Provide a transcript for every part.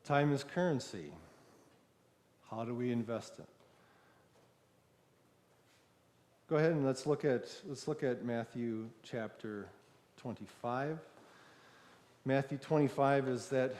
Time is currency. How do we invest it? Go ahead and let's look at Matthew chapter 25. Matthew 25 is that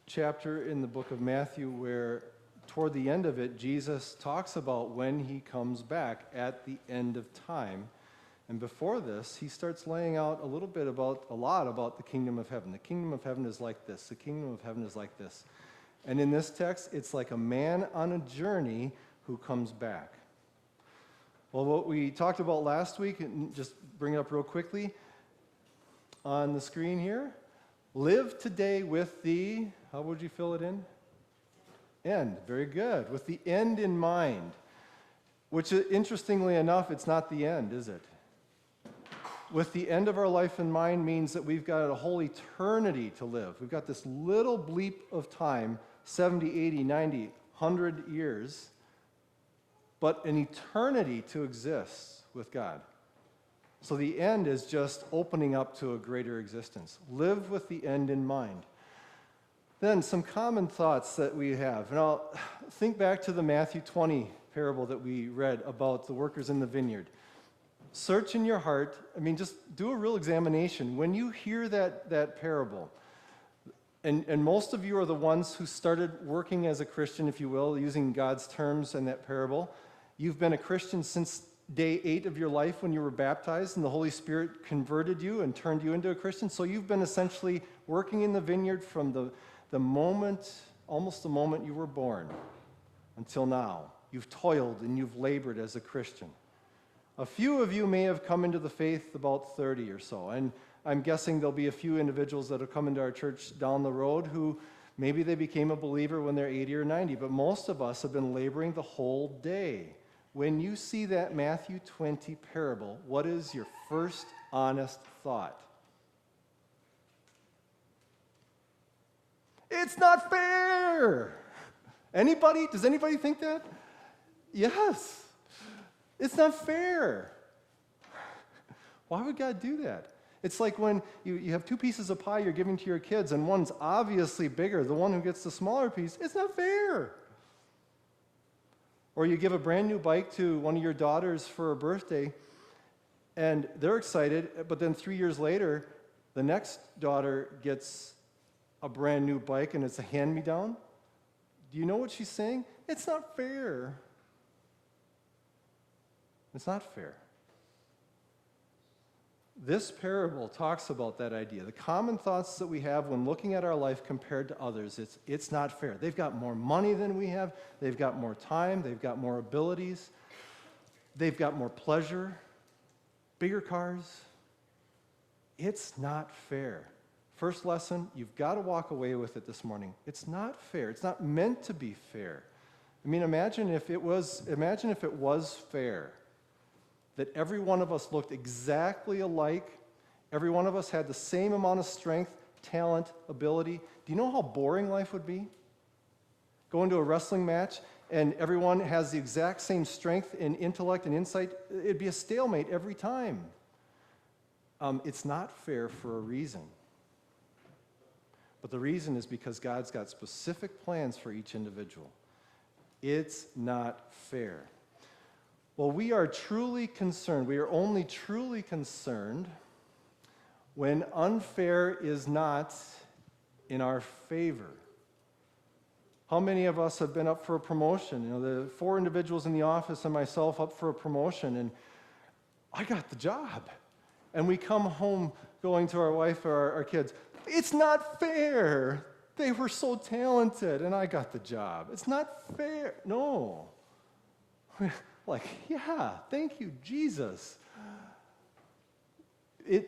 chapter in the book of Matthew where toward the end of it, Jesus talks about when he comes back at the end of time. And before this, he starts laying out a lot about the kingdom of heaven. The kingdom of heaven is like this. The kingdom of heaven is like this. And in this text, it's like a man on a journey who comes back. Well, what we talked about last week, and just bring it up real quickly on the screen here. Live today with the, how would you fill it in? End. Very good. With the end in mind. Which, interestingly enough, it's not the end, is it? With the end of our life in mind means that we've got a whole eternity to live. We've got this little bleep of time, 70, 80, 90, 100 years, but an eternity to exist with God. So the end is just opening up to a greater existence. Live with the end in mind. Then some common thoughts that we have. And I'll think back to the Matthew 20 parable that we read about the workers in the vineyard. Search in your heart. Just do a real examination. When you hear that parable, and most of you are the ones who started working as a Christian, if you will, using God's terms in that parable. You've been a Christian since day 8 of your life when you were baptized and the Holy Spirit converted you and turned you into a Christian. So you've been essentially working in the vineyard from the moment, almost the moment you were born until now. You've toiled and you've labored as a Christian. A few of you may have come into the faith about 30 or so, and I'm guessing there'll be a few individuals that will come into our church down the road who maybe they became a believer when they're 80 or 90, but most of us have been laboring the whole day. When you see that Matthew 20 parable, what is your first honest thought? It's not fair! Anybody? Does anybody think that? Yes. It's not fair. Why would God do that? It's like when you have 2 pieces of pie you're giving to your kids, and one's obviously bigger, the one who gets the smaller piece. It's not fair. Or you give a brand new bike to one of your daughters for a birthday, and they're excited, but then 3 years later, the next daughter gets a brand new bike, and it's a hand-me-down. Do you know what she's saying? It's not fair. It's not fair. This parable talks about that idea. The common thoughts that we have when looking at our life compared to others, it's not fair. They've got more money than we have. They've got more time. They've got more abilities. They've got more pleasure, bigger cars. It's not fair. First lesson, you've got to walk away with it this morning. It's not fair. It's not meant to be fair. Imagine if it was fair. That every one of us looked exactly alike. Every one of us had the same amount of strength, talent, ability. Do you know how boring life would be? Go into a wrestling match and everyone has the exact same strength and intellect and insight. It'd be a stalemate every time. It's not fair for a reason. But the reason is because God's got specific plans for each individual. It's not fair. Well, we are truly concerned. We are only truly concerned when unfair is not in our favor. How many of us have been up for a promotion? The 4 individuals in the office and myself up for a promotion, and I got the job. And we come home going to our wife or our kids, it's not fair. They were so talented, and I got the job. It's not fair. No. Yeah, thank you, Jesus.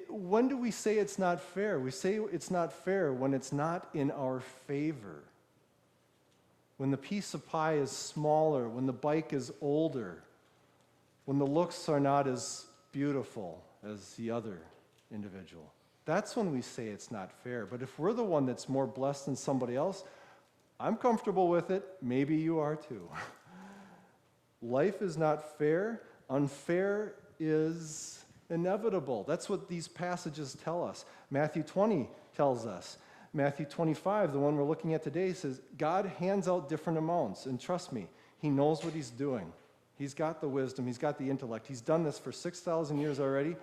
When do we say it's not fair? We say it's not fair when it's not in our favor. When the piece of pie is smaller, when the bike is older, when the looks are not as beautiful as the other individual. That's when we say it's not fair. But if we're the one that's more blessed than somebody else, I'm comfortable with it. Maybe you are too. Life is not fair. Unfair is inevitable. That's what these passages tell us. Matthew 20 tells us Matthew 25, the one we're looking at today, says God hands out different amounts. And trust me, he knows what he's doing. He's got the wisdom. He's got the intellect. He's done this for 6,000 years already.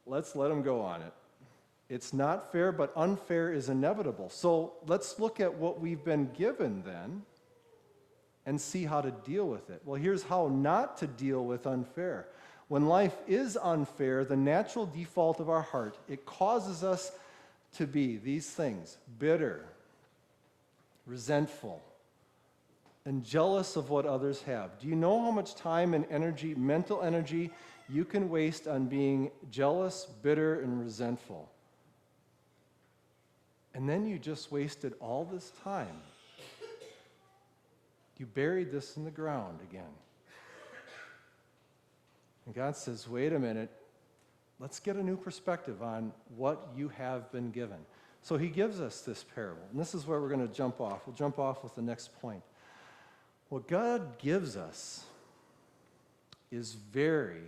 Let's let him go on it. It's not fair, but unfair is inevitable. So let's look at what we've been given then and see how to deal with it. Well, here's how not to deal with unfair. When life is unfair, the natural default of our heart, it causes us to be these things: bitter, resentful, and jealous of what others have. Do you know how much time and energy, mental energy, you can waste on being jealous, bitter, and resentful? And then you just wasted all this time. You buried this in the ground again. And God says, wait a minute, let's get a new perspective on what you have been given. So he gives us this parable, and this is where we're going to jump off. We'll jump off with the next point. What God gives us is very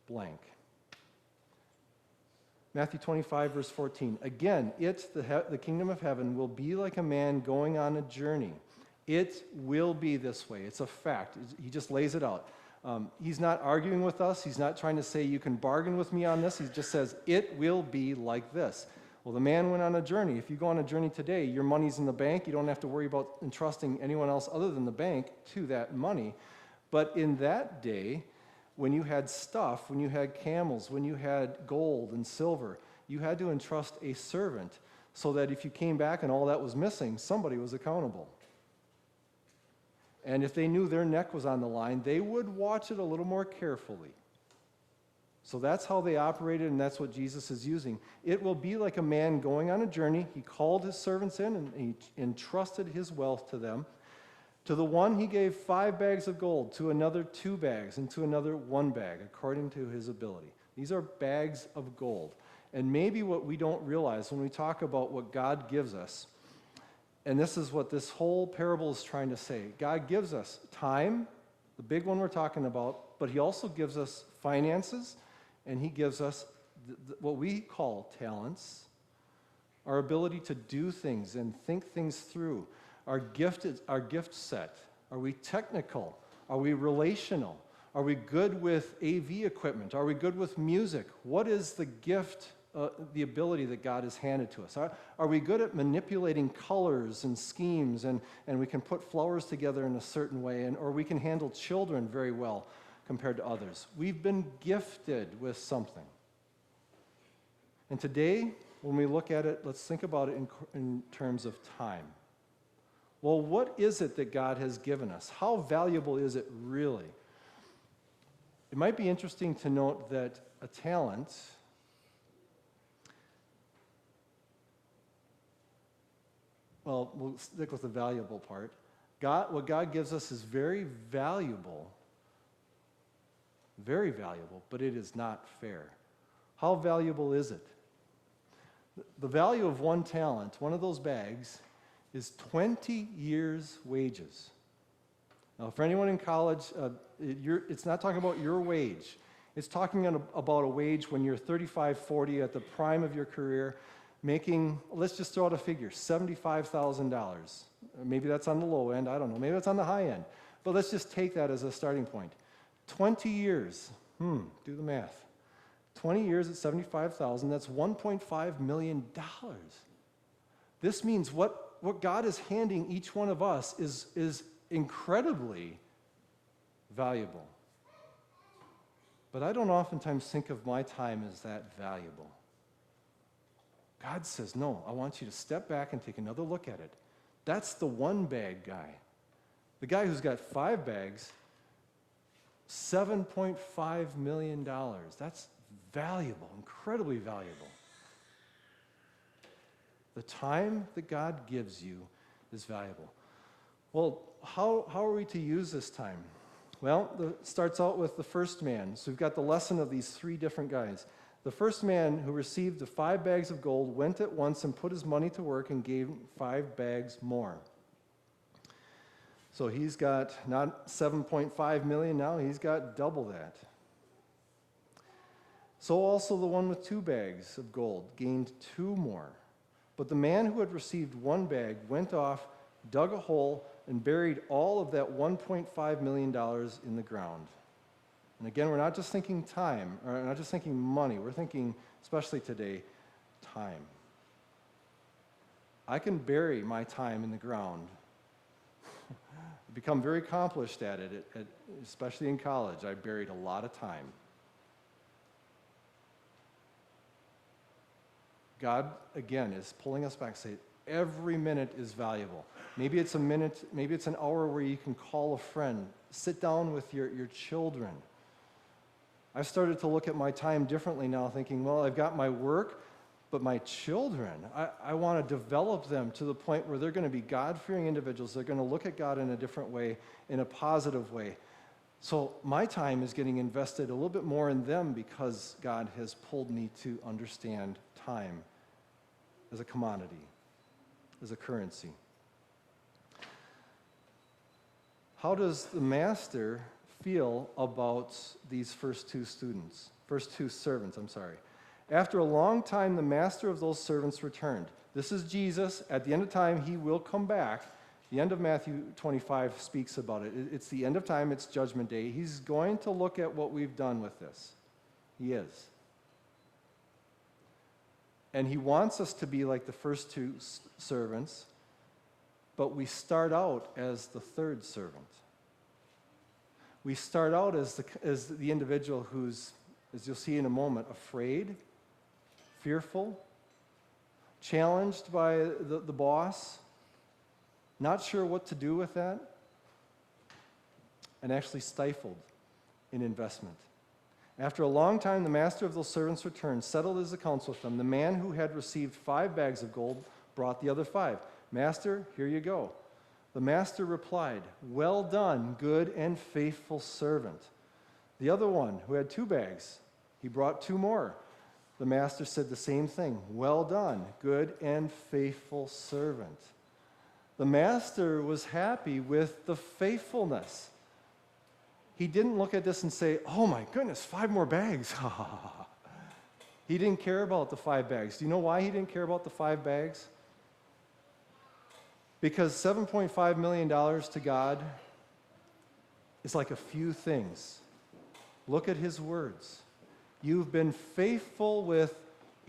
blank. Matthew 25, verse 14. Again, the kingdom of heaven will be like a man going on a journey. It will be this way. It's a fact. He just lays it out. He's not arguing with us. He's not trying to say you can bargain with me on this. He just says it will be like this. Well, the man went on a journey. If you go on a journey today, your money's in the bank. You don't have to worry about entrusting anyone else other than the bank to that money. But in that day, when you had stuff, when you had camels, when you had gold and silver, you had to entrust a servant so that if you came back and all that was missing, somebody was accountable. And if they knew their neck was on the line, they would watch it a little more carefully. So that's how they operated, and that's what Jesus is using. It will be like a man going on a journey. He called his servants in, and he entrusted his wealth to them. To the one he gave 5 bags of gold, to another 2 bags, and to another 1 bag, according to his ability. These are bags of gold. And maybe what we don't realize when we talk about what God gives us, and this is what this whole parable is trying to say. God gives us time, the big one we're talking about, but he also gives us finances, and he gives us what we call talents, our ability to do things and think things through, our gift set. Are we technical? Are we relational? Are we good with AV equipment? Are we good with music? What is the gift, the ability that God has handed to us? Are we good at manipulating colors and schemes, and we can put flowers together in a certain way, or we can handle children very well compared to others? We've been gifted with something. And today, when we look at it, let's think about it in terms of time. Well, what is it that God has given us? How valuable is it really? It might be interesting to note that a talent, well, we'll stick with the valuable part. What God gives us is very valuable, but it is not fair. How valuable is it? The value of 1 talent, one of those bags, is 20 years' wages. Now, for anyone in college, it's not talking about your wage. It's talking about a wage when you're 35, 40, at the prime of your career, making, let's just throw out a figure, $75,000. Maybe that's on the low end, I don't know. Maybe that's on the high end. But let's just take that as a starting point. 20 years, do the math. 20 years at $75,000, that's $1.5 million. This means what God is handing each one of us is incredibly valuable. But I don't oftentimes think of my time as that valuable. God says, no, I want you to step back and take another look at it. That's the 1 bag guy. The guy who's got 5 bags, $7.5 million. That's valuable, incredibly valuable. The time that God gives you is valuable. Well, how are we to use this time? Well, it starts out with the first man. So we've got the lesson of these 3 different guys. The first man who received the 5 bags of gold went at once and put his money to work and gave 5 bags more. So he's got not 7.5 million now, he's got double that. So also the one with 2 bags of gold gained 2 more. But the man who had received 1 bag went off, dug a hole, and buried all of that $1.5 million in the ground. And again, we're not just thinking time, or not just thinking money, we're thinking, especially today, time. I can bury my time in the ground. Become very accomplished at it, especially in college. I buried a lot of time. God, again, is pulling us back, say, every minute is valuable. Maybe it's a minute, maybe it's an hour where you can call a friend, sit down with your children. I've started to look at my time differently now, thinking, well, I've got my work, but my children, I want to develop them to the point where they're going to be God-fearing individuals. They're going to look at God in a different way, in a positive way. So my time is getting invested a little bit more in them because God has pulled me to understand time as a commodity, as a currency. How does the master feel about these first two servants? After a long time, the master of those servants returned. This is Jesus. At the end of time, he will come back. The end of Matthew 25 speaks about it. It's the end of time. It's Judgment Day. He's going to look at what we've done with this. He is. And he wants us to be like the first two servants, but we start out as the third servant. We start out as the individual who's, as you'll see in a moment, afraid, fearful, challenged by the boss, not sure what to do with that, and actually stifled in investment. After a long time, the master of those servants returned, settled his accounts with them. The man who had received 5 bags of gold brought the other 5. Master, here you go. The master replied, well done, good and faithful servant. The other one, who had 2 bags, he brought 2 more. The master said the same thing. Well done, good and faithful servant. The master was happy with the faithfulness. He didn't look at this and say, oh my goodness, 5 more bags. He didn't care about the 5 bags. Do you know why he didn't care about the 5 bags? Because $7.5 million to God is like a few things. Look at his words. You've been faithful with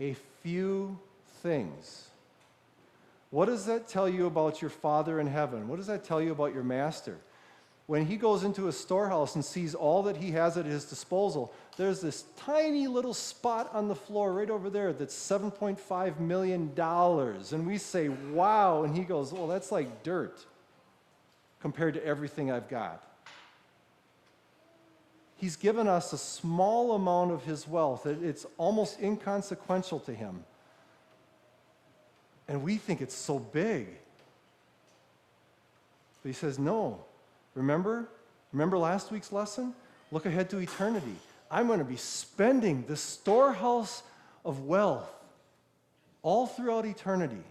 a few things. What does that tell you about your Father in heaven? What does that tell you about your master? When he goes into a storehouse and sees all that he has at his disposal, there's this tiny little spot on the floor right over there that's $7.5 million. And we say, wow. And he goes, well, that's like dirt compared to everything I've got. He's given us a small amount of his wealth. It's almost inconsequential to him. And we think it's so big. But he says, no. Remember last week's lesson? Look ahead to eternity. I'm going to be spending the storehouse of wealth all throughout eternity.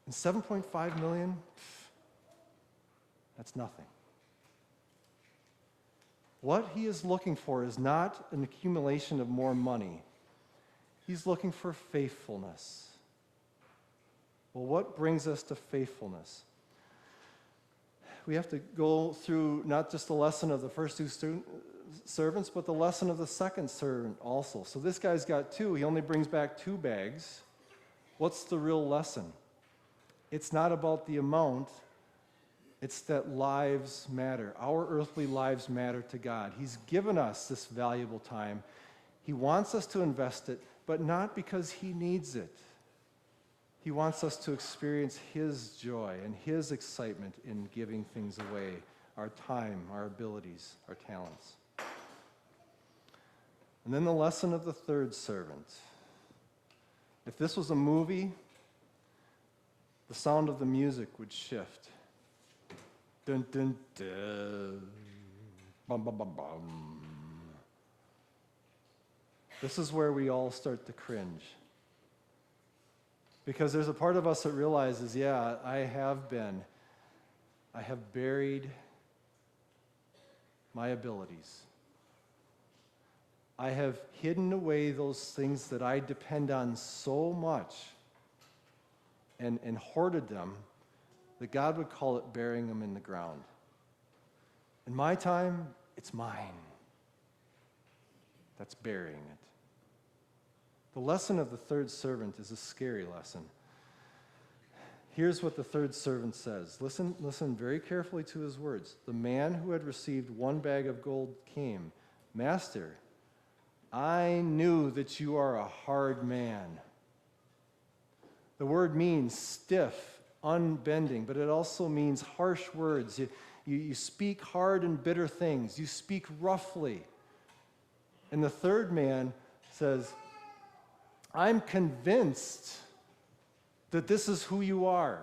And 7.5 million, that's nothing. What he is looking for is not an accumulation of more money. He's looking for faithfulness. Well, what brings us to faithfulness? We have to go through not just the lesson of the first 2 servants, but the lesson of the second servant also. So this guy's got 2. He only brings back 2 bags. What's the real lesson? It's not about the amount. It's that lives matter. Our earthly lives matter to God. He's given us this valuable time. He wants us to invest it, but not because he needs it. He wants us to experience his joy and his excitement in giving things away, our time, our abilities, our talents. And then the lesson of the third servant. If this was a movie, the sound of the music would shift. Dun, dun, dun. Bum, bum, bum, bum. This is where we all start to cringe. Because there's a part of us that realizes, yeah, I have buried my abilities. I have hidden away those things that I depend on so much and hoarded them that God would call it burying them in the ground. In my time, it's mine. That's burying it. The lesson of the third servant is a scary lesson. Here's what the third servant says. Listen very carefully to his words. The man who had received 1 bag of gold came. Master, I knew that you are a hard man. The word means stiff, unbending, but it also means harsh words. You speak hard and bitter things. You speak roughly. And the third man says, I'm convinced that this is who you are.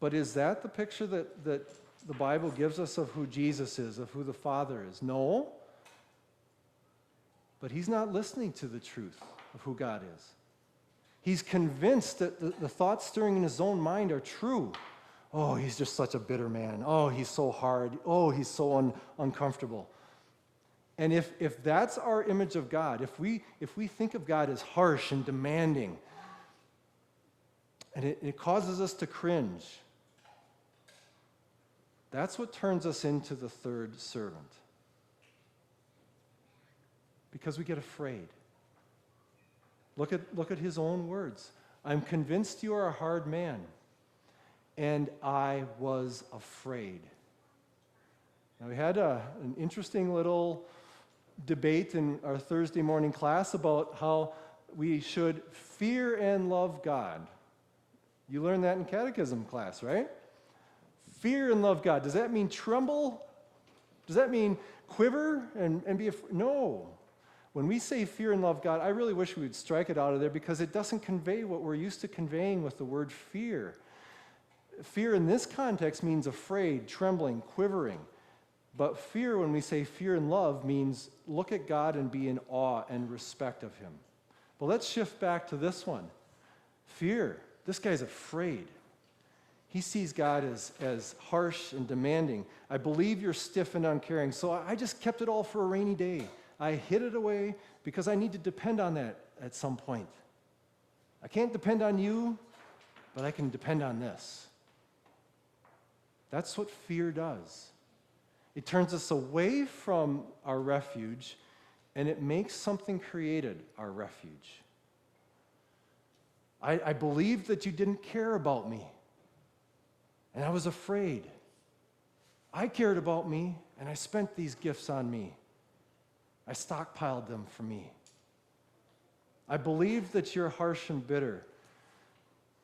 But is that the picture that the Bible gives us of who Jesus is, of who the Father is? No. But he's not listening to the truth of who God is. He's convinced that the thoughts stirring in his own mind are true. Oh, he's just such a bitter man. Oh, he's so hard. Oh, he's so uncomfortable. And if that's our image of God, if we think of God as harsh and demanding, and it causes us to cringe, that's what turns us into the third servant. Because we get afraid. Look at his own words. I'm convinced you are a hard man, and I was afraid. Now, we had an interesting little debate in our Thursday morning class about how we should fear and love God. You learned that in catechism class, right? Fear and love God. Does that mean tremble? Does that mean quiver and be afraid? No. When we say fear and love God, I really wish we would strike it out of there because it doesn't convey what we're used to conveying with the word fear. Fear in this context means afraid, trembling, quivering. But fear, when we say fear and love, means look at God and be in awe and respect of him. But let's shift back to this one. Fear. This guy's afraid. He sees God as harsh and demanding. I believe you're stiff and uncaring, so I just kept it all for a rainy day. I hid it away because I need to depend on that at some point. I can't depend on you, but I can depend on this. That's what fear does. It turns us away from our refuge, and it makes something created our refuge. I believed that you didn't care about me, and I was afraid. I cared about me, and I spent these gifts on me. I stockpiled them for me. I believed that you're harsh and bitter,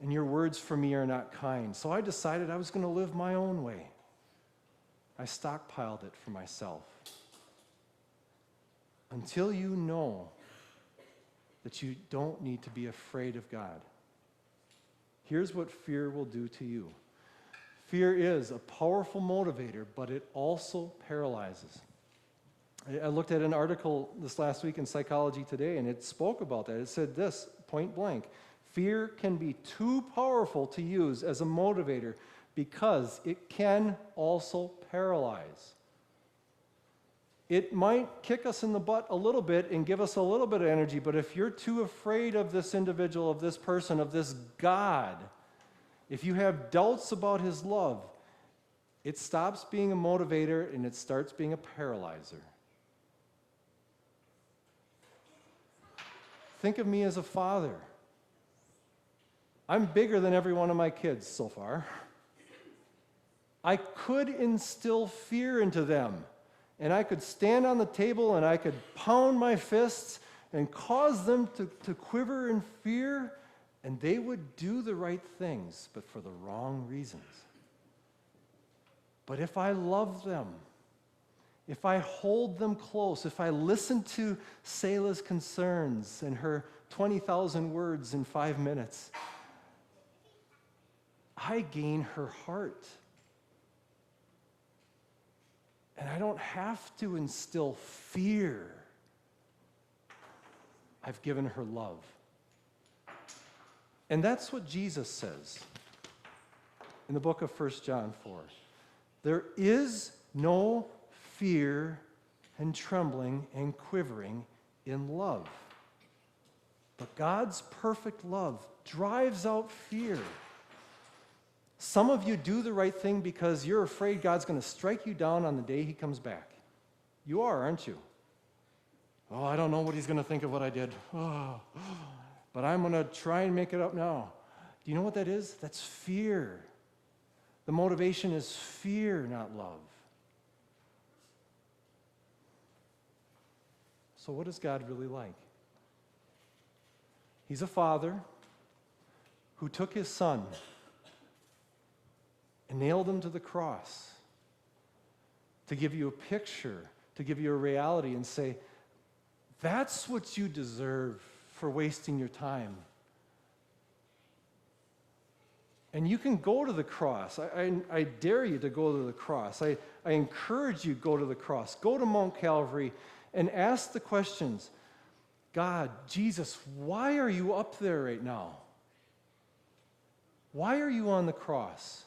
and your words for me are not kind. So I decided I was going to live my own way. I stockpiled it for myself. Until you know that you don't need to be afraid of God. Here's what fear will do to you. Fear is a powerful motivator, but it also paralyzes. I looked at an article this last week in Psychology Today, and it spoke about that. It said this, point blank, fear can be too powerful to use as a motivator because it can also paralyze. It might kick us in the butt a little bit and give us a little bit of energy, but if you're too afraid of this individual, of this person, of this God, if you have doubts about his love, it stops being a motivator and it starts being a paralyzer. Think of me as a father. I'm bigger than every one of my kids so far. I could instill fear into them, and I could stand on the table and I could pound my fists and cause them to quiver in fear, and they would do the right things, but for the wrong reasons. But if I love them, if I hold them close, if I listen to Selah's concerns and her 20,000 words in 5 minutes, I gain her heart. And I don't have to instill fear. I've given her love. And that's what Jesus says in the book of 1 John 4. There is no fear and trembling and quivering in love. But God's perfect love drives out fear. Some of you do the right thing because you're afraid God's going to strike you down on the day he comes back. You are, aren't you? Oh, I don't know what he's going to think of what I did. Oh, but I'm going to try and make it up now. Do you know what that is? That's fear. The motivation is fear, not love. So what is God really like? He's a father who took his son and nailed him to the cross to give you a picture, to give you a reality and say, that's what you deserve for wasting your time. And you can go to the cross. I dare you to go to the cross. I encourage you to go to the cross. Go to Mount Calvary and ask the questions. God, Jesus, why are you up there right now? Why are you on the cross?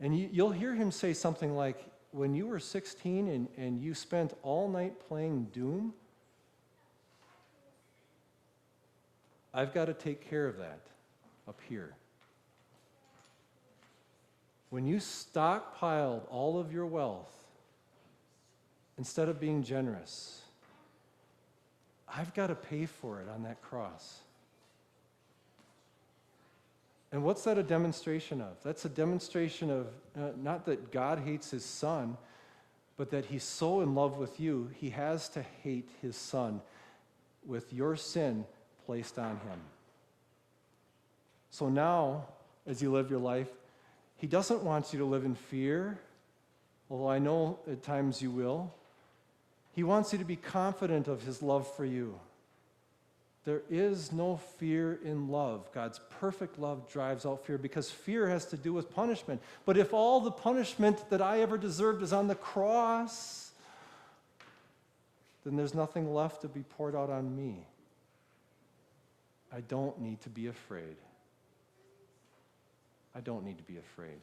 And you'll hear him say something like, when you were 16 and you spent all night playing Doom, I've got to take care of that up here. When you stockpiled all of your wealth, instead of being generous, I've got to pay for it on that cross. And what's that a demonstration of? That's a demonstration of not that God hates his son, but that he's so in love with you, he has to hate his son with your sin placed on him. So now, as you live your life, he doesn't want you to live in fear, although I know at times you will. He wants you to be confident of his love for you. There is no fear in love. God's perfect love drives out fear because fear has to do with punishment. But if all the punishment that I ever deserved is on the cross, then there's nothing left to be poured out on me. I don't need to be afraid. I don't need to be afraid.